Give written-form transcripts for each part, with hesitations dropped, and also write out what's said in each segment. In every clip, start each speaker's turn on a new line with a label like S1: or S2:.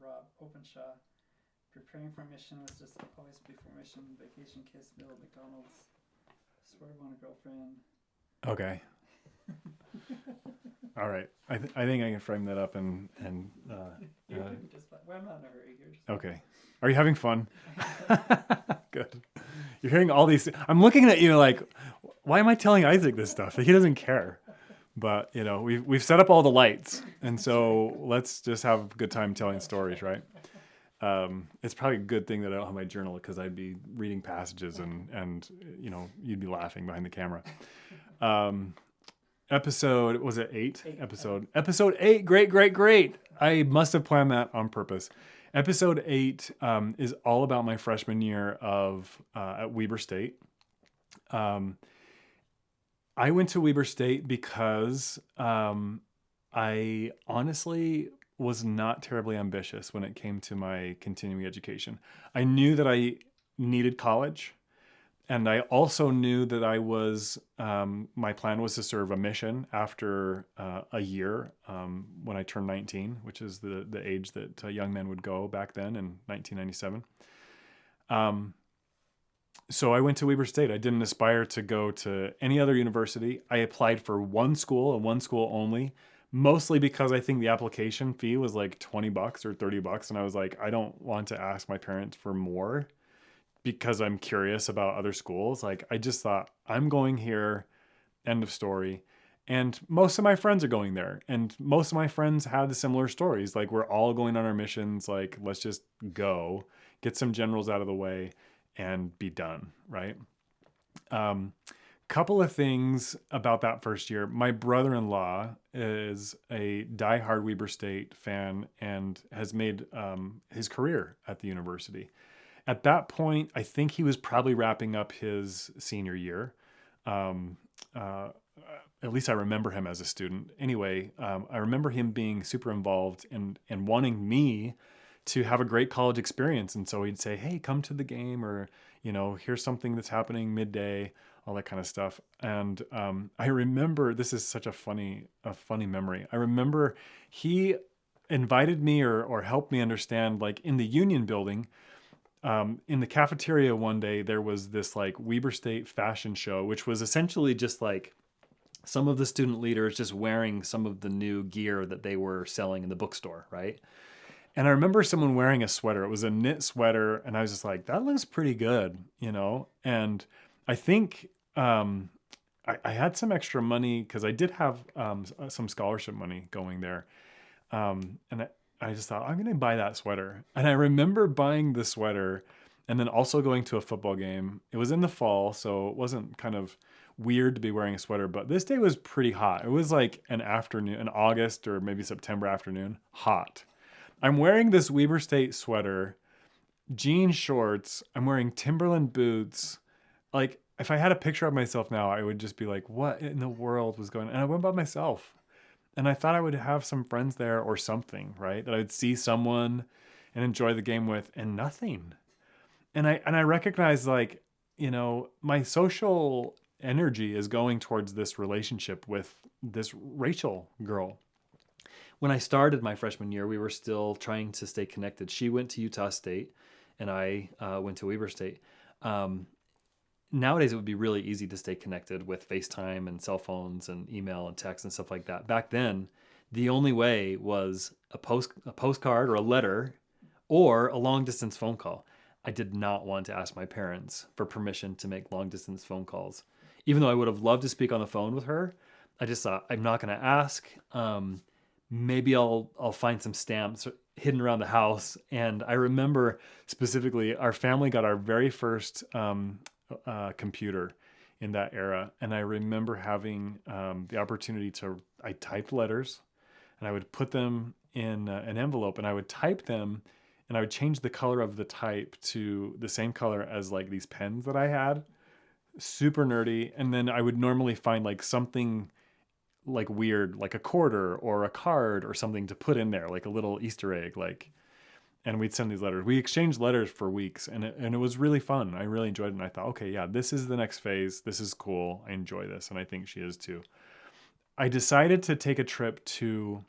S1: Rob Openshaw. Preparing for mission was just always before mission. Vacation, kiss, meal at McDonald's. Swear I want a girlfriend.
S2: Okay. All right. I think I can frame that up and
S1: You're doing just fine. Well, I'm not in a hurry here.
S2: okay. Are you having fun? Good. You're hearing all these. I'm looking at you like, why am I telling Isaac this stuff? He doesn't care. But you know, we've set up all the lights, and so let's just have a good time telling stories, right? It's probably a good thing that I don't have my journal because I'd be reading passages and you know, you'd be laughing behind the camera. Episode, was it 8? Episode 8. Great. I must have planned that on purpose. Episode 8 is all about my freshman year at Weber State. I went to Weber State because I honestly was not terribly ambitious when it came to my continuing education. I knew that I needed college. And I also knew that my plan was to serve a mission after a year when I turned 19, which is the age that young men would go back then in 1997. So I went to Weber State. I didn't aspire to go to any other university. I applied for one school and one school only, mostly because I think the application fee was like $20 or $30. And I was like, I don't want to ask my parents for more, because I'm curious about other schools. Like, I just thought, I'm going here, end of story. And most of my friends are going there. And most of my friends had similar stories. Like, we're all going on our missions. Like, let's just go, get some generals out of the way, and be done, right? Couple of things about that first year. My brother-in-law is a diehard Weber State fan and has made his career at the university. At that point, I think he was probably wrapping up his senior year. At least I remember him as a student. Anyway, I remember him being super involved and wanting me to have a great college experience. And so he'd say, hey, come to the game, or, you know, here's something that's happening midday, all that kind of stuff. And I remember, this is such a funny memory. I remember he invited me or helped me understand, like, in the Union building, in the cafeteria one day, there was this like Weber State fashion show, which was essentially just like some of the student leaders just wearing some of the new gear that they were selling in the bookstore, right? And I remember someone wearing a sweater. It was a knit sweater, and I was just like, that looks pretty good, you know? And I think I had some extra money because I did have some scholarship money going there. And I just thought, I'm going to buy that sweater. And I remember buying the sweater and then also going to a football game. It was in the fall, so it wasn't kind of weird to be wearing a sweater, but this day was pretty hot. It was like an August or maybe September afternoon, hot. I'm wearing this Weber State sweater, jean shorts. I'm wearing Timberland boots. Like, if I had a picture of myself now, I would just be like, what in the world was going on? And I went by myself. And I thought I would have some friends there or something, right? That I would see someone and enjoy the game with, and nothing. And I recognize, like, you know, my social energy is going towards this relationship with this Rachel girl. When I started my freshman year, we were still trying to stay connected. She went to Utah State, and I went to Weber State. Nowadays, it would be really easy to stay connected with FaceTime and cell phones and email and text and stuff like that. Back then, the only way was a postcard or a letter or a long-distance phone call. I did not want to ask my parents for permission to make long-distance phone calls. Even though I would have loved to speak on the phone with her, I just thought, I'm not going to ask. Maybe I'll find some stamps hidden around the house. And I remember specifically, our family got our very first computer in that era. And I remember having the opportunity I typed letters, and I would put them in an envelope, and I would type them, and I would change the color of the type to the same color as like these pens that I had. Super nerdy. And then I would normally find like something like weird, like a quarter or a card or something to put in there, like a little Easter egg, like, and we'd send these letters. We exchanged letters for weeks, and it was really fun. I really enjoyed it. And I thought, okay, yeah, this is the next phase. This is cool. I enjoy this. And I think she is too. I decided to take a trip to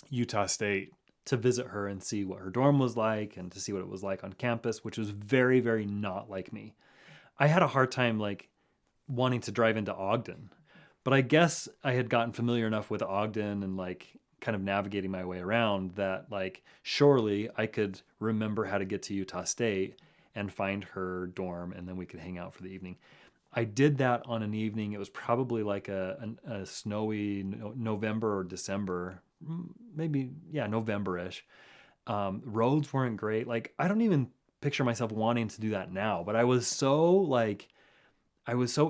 S2: Utah State
S3: to visit her and see what her dorm was like and to see what it was like on campus, which was very, very not like me. I had a hard time like wanting to drive into Ogden, but I guess I had gotten familiar enough with Ogden and like kind of navigating my way around that like surely I could remember how to get to Utah State and find her dorm, and then we could hang out for the evening. I did that on an evening. It was probably like a snowy November or December, maybe, yeah, November-ish. Roads weren't great. Like, I don't even picture myself wanting to do that now, but I was so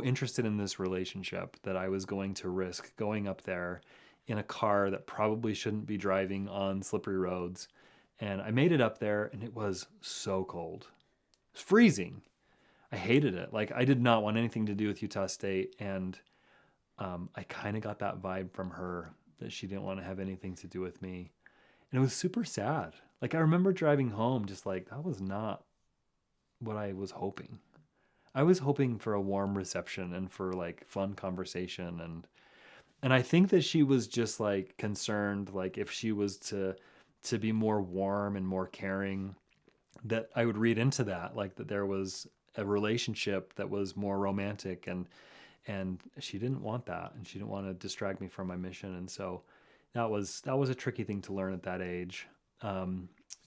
S3: interested in this relationship that I was going to risk going up there in a car that probably shouldn't be driving on slippery roads. And I made it up there, and it was so cold. It was freezing. I hated it. Like, I did not want anything to do with Utah State. And I kind of got that vibe from her that she didn't want to have anything to do with me. And it was super sad. Like, I remember driving home just like, that was not what I was hoping. I was hoping for a warm reception and for like fun conversation. And I think that she was just like concerned, like if she was to be more warm and more caring, that I would read into that, like that there was a relationship that was more romantic, and she didn't want that, and she didn't want to distract me from my mission. And so that was a tricky thing to learn at that age.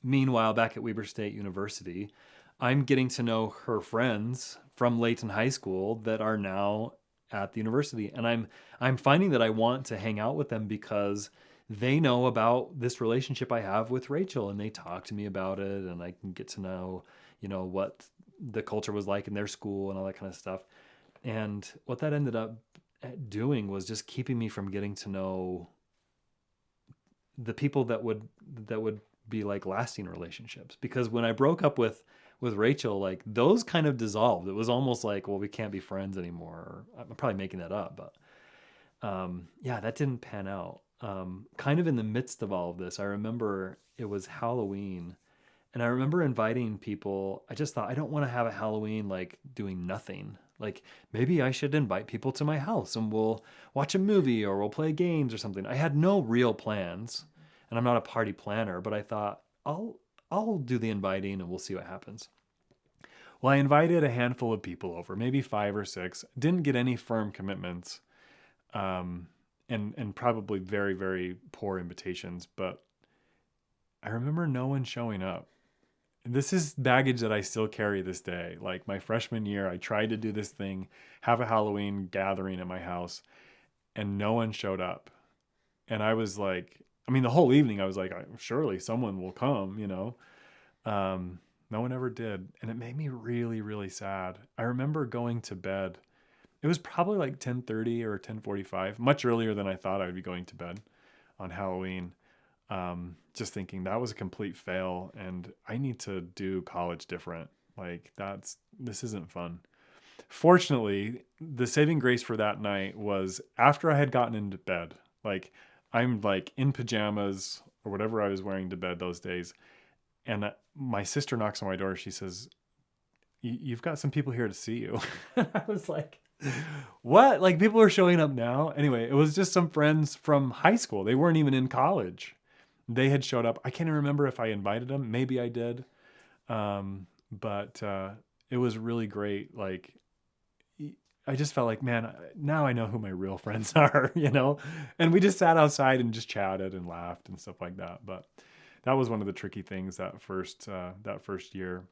S3: Meanwhile, back at Weber State University, I'm getting to know her friends from Layton High School that are now at the university, and I'm finding that I want to hang out with them because they know about this relationship I have with Rachel, and they talk to me about it, and I can get to know, what the culture was like in their school and all that kind of stuff. And what that ended up doing was just keeping me from getting to know the people that would be like lasting relationships. Because when I broke up with Rachel, like those kind of dissolved. It was almost like, well, we can't be friends anymore. I'm probably making that up, but yeah, that didn't pan out. Kind of in the midst of all of this, I remember it was Halloween, and I remember inviting people. I just thought, I don't want to have a Halloween like doing nothing. Like maybe I should invite people to my house and we'll watch a movie or we'll play games or something. I had no real plans, and I'm not a party planner, but I thought I'll do the inviting and we'll see what happens. Well, I invited a handful of people over, maybe 5 or 6. Didn't get any firm commitments, and probably very, very poor invitations. But I remember no one showing up. This is baggage that I still carry this day. Like my freshman year, I tried to do this thing, have a Halloween gathering at my house, and no one showed up. And I was like, the whole evening I was like, surely someone will come, No one ever did. And it made me really, really sad. I remember going to bed. It was probably like 10:30 or 10:45, much earlier than I thought I would be going to bed on Halloween. Just thinking that was a complete fail and I need to do college different. Like this isn't fun. Fortunately, the saving grace for that night was after I had gotten into bed, like I'm like in pajamas or whatever I was wearing to bed those days. And my sister knocks on my door. She says, "You've got some people here to see you." I was like, what? Like people are showing up now? Anyway, it was just some friends from high school. They weren't even in college. They had showed up. I can't even remember if I invited them. Maybe I did. But it was really great. Like, I just felt like, man, now I know who my real friends are, And we just sat outside and just chatted and laughed and stuff like that. But that was one of the tricky things that first year.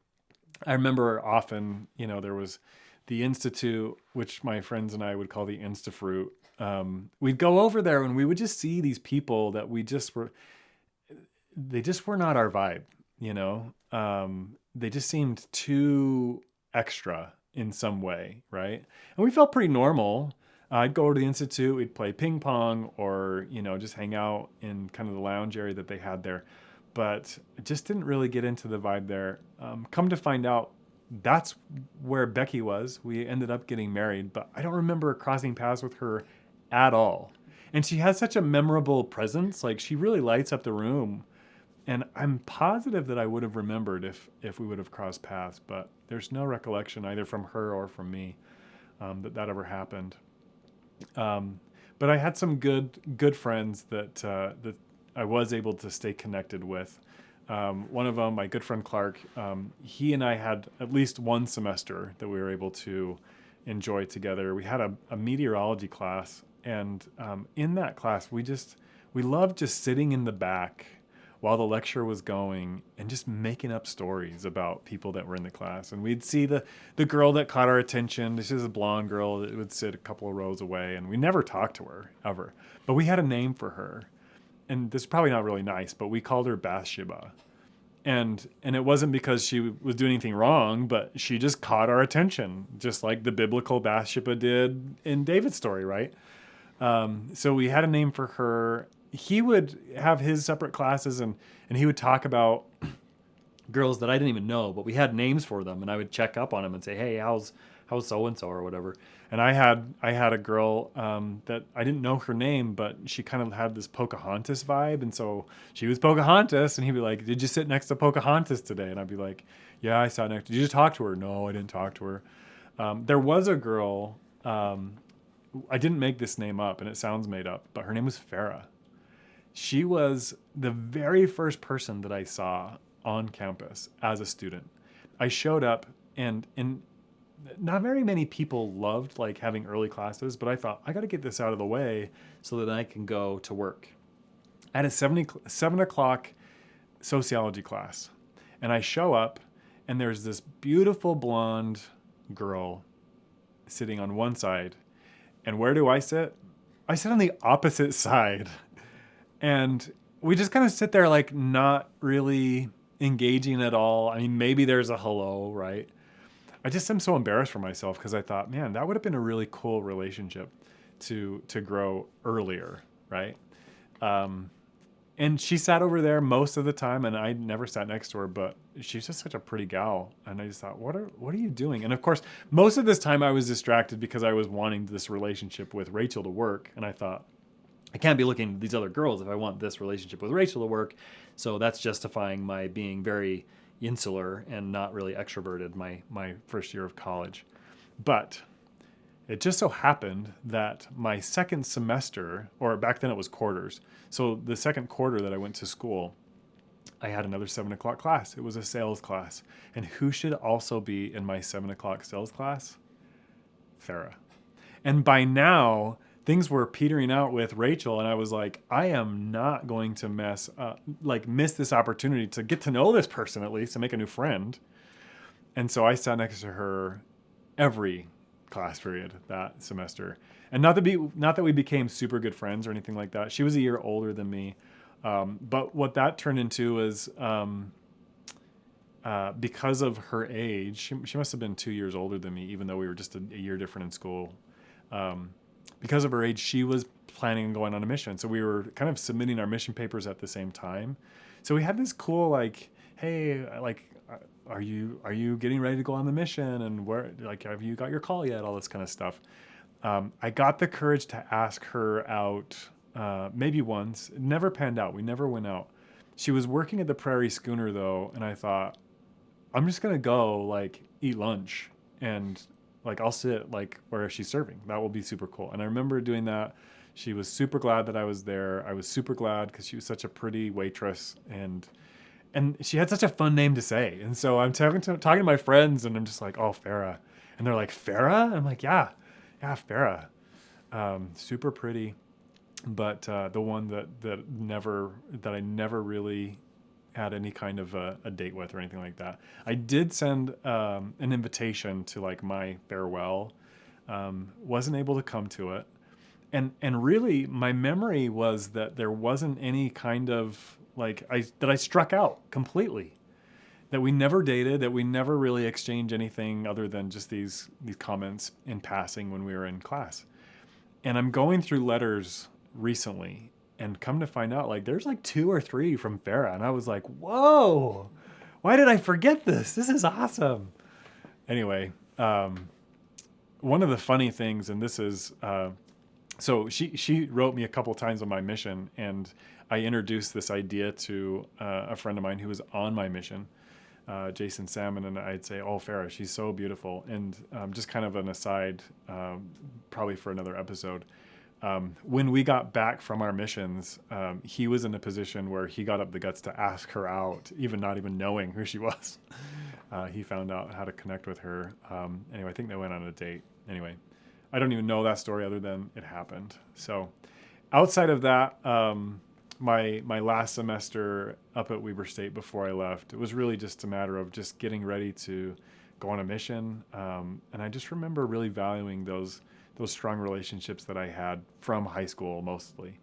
S3: I remember often, there was the Institute, which my friends and I would call the Instafruit. We'd go over there and we would just see these people that they just were not our vibe, they just seemed too extra in some way, right? And we felt pretty normal. I'd go to the Institute, we'd play ping pong or, just hang out in kind of the lounge area that they had there. But it just didn't really get into the vibe there. Come to find out, that's where Becky was. We ended up getting married, but I don't remember crossing paths with her at all. And she has such a memorable presence. Like she really lights up the room. And I'm positive that I would have remembered if we would have crossed paths, but there's no recollection either from her or from me that ever happened. But I had some good friends that
S2: I was able to stay connected with. One of them, my good friend Clark, he and I had at least one semester that we were able to enjoy together. We had a meteorology class, and in that class, we loved just sitting in the back while the lecture was going and just making up stories about people that were in the class. And we'd see the girl that caught our attention. This is a blonde girl that would sit a couple of rows away, and we never talked to her ever. But we had a name for her. And this is probably not really nice, but we called her Bathsheba. And it wasn't because she was doing anything wrong, but she just caught our attention, just like the biblical Bathsheba did in David's story, right? So we had a name for her. He would have his separate classes, and he would talk about girls that I didn't even know, but we had names for them, and I would check up on them and say, hey, how's so-and-so or whatever. And I had a girl that I didn't know her name, but she kind of had this Pocahontas vibe. And so she was Pocahontas, and he'd be like, did you sit next to Pocahontas today? And I'd be like, yeah, I sat next to her. Did you talk to her? No, I didn't talk to her. There was a girl, I didn't make this name up, and it sounds made up, but her name was Fara. She was the very first person that I saw on campus as a student. I showed up, and not very many people loved like having early classes, but I thought I got to get this out of the way so that I can go to work. I had a 7 o'clock sociology class, and I show up, and there's this beautiful blonde girl sitting on one side. And where do I sit? I sit on the opposite side. And we just kind of sit there like not really engaging at all. I mean, maybe there's a hello, right? I just am so embarrassed for myself because I thought, man, that would have been a really cool relationship to grow earlier, right? And she sat over there most of the time, and I never sat next to her, but she's just such a pretty gal. And I just thought, what are you doing? And of course, most of this time I was distracted because I was wanting this relationship with Rachel to work. And I thought, I can't be looking at these other girls if I want this relationship with Rachel to work. So that's justifying my being very insular and not really extroverted my first year of college. But it just so happened that my second semester, or back then it was quarters, so the second quarter that I went to school, I had another 7 o'clock class. It was a sales class. And who should also be in my 7 o'clock sales class? Fara. And by now, things were petering out with Rachel, and I was like, I am not going to miss this opportunity to get to know this person at least, to make a new friend. And so I sat next to her every class period that semester. And not that we became super good friends or anything like that. She was a year older than me. But what that turned into is because of her age, she must have been 2 years older than me, even though we were just a year different in school. Because of her age, she was planning on going on a mission. So we were kind of submitting our mission papers at the same time. So we had this cool, like, hey, like, are you getting ready to go on the mission? And where, like, have you got your call yet? All this kind of stuff. I got the courage to ask her out maybe once. It never panned out. We never went out. She was working at the Prairie Schooner, though, and I thought, I'm just going to go, like, eat lunch, and like, I'll sit like where she's serving. That will be super cool. And I remember doing that. She was super glad that I was there. I was super glad because she was such a pretty waitress, and she had such a fun name to say. And so I'm talking to my friends, and I'm just like, oh, Fara. And they're like, Fara? I'm like, yeah, Fara. Super pretty, but the one that I never really had any kind of a date with or anything like that. I did send an invitation to like my farewell. Wasn't able to come to it. And really my memory was that there wasn't any kind of like, I struck out completely. That we never dated, that we never really exchanged anything other than just these comments in passing when we were in class. And I'm going through letters recently, and come to find out, like, there's like 2 or 3 from Fara. And I was like, whoa, why did I forget this? This is awesome. Anyway, one of the funny things, and this is, so she wrote me a couple times on my mission, and I introduced this idea to a friend of mine who was on my mission, Jason Salmon, and I'd say, oh, Fara, she's so beautiful. And just kind of an aside, probably for another episode, when we got back from our missions, he was in a position where he got up the guts to ask her out, not even knowing who she was. He found out how to connect with her. Anyway, I think they went on a date. Anyway, I don't even know that story other than it happened. So outside of that, my last semester up at Weber State before I left, it was really just a matter of just getting ready to go on a mission. And I just remember really valuing those strong relationships that I had from high school mostly.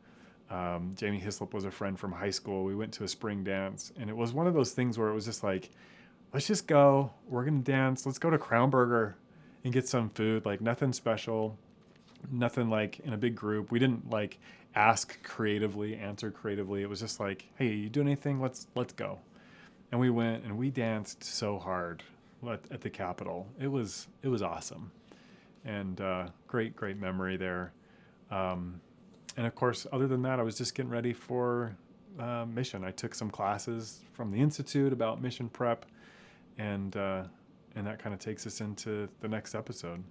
S2: Jamie Hislop was a friend from high school. We went to a spring dance, and it was one of those things where it was just like, let's just go. We're going to dance. Let's go to Crown Burger and get some food. Like nothing special, nothing like in a big group. We didn't like ask creatively, answer creatively. It was just like, hey, you doing anything? Let's go. And we went and we danced so hard at the Capitol. It was awesome. And great memory there. And of course, other than that, I was just getting ready for mission. I took some classes from the Institute about mission prep, and that kind of takes us into the next episode.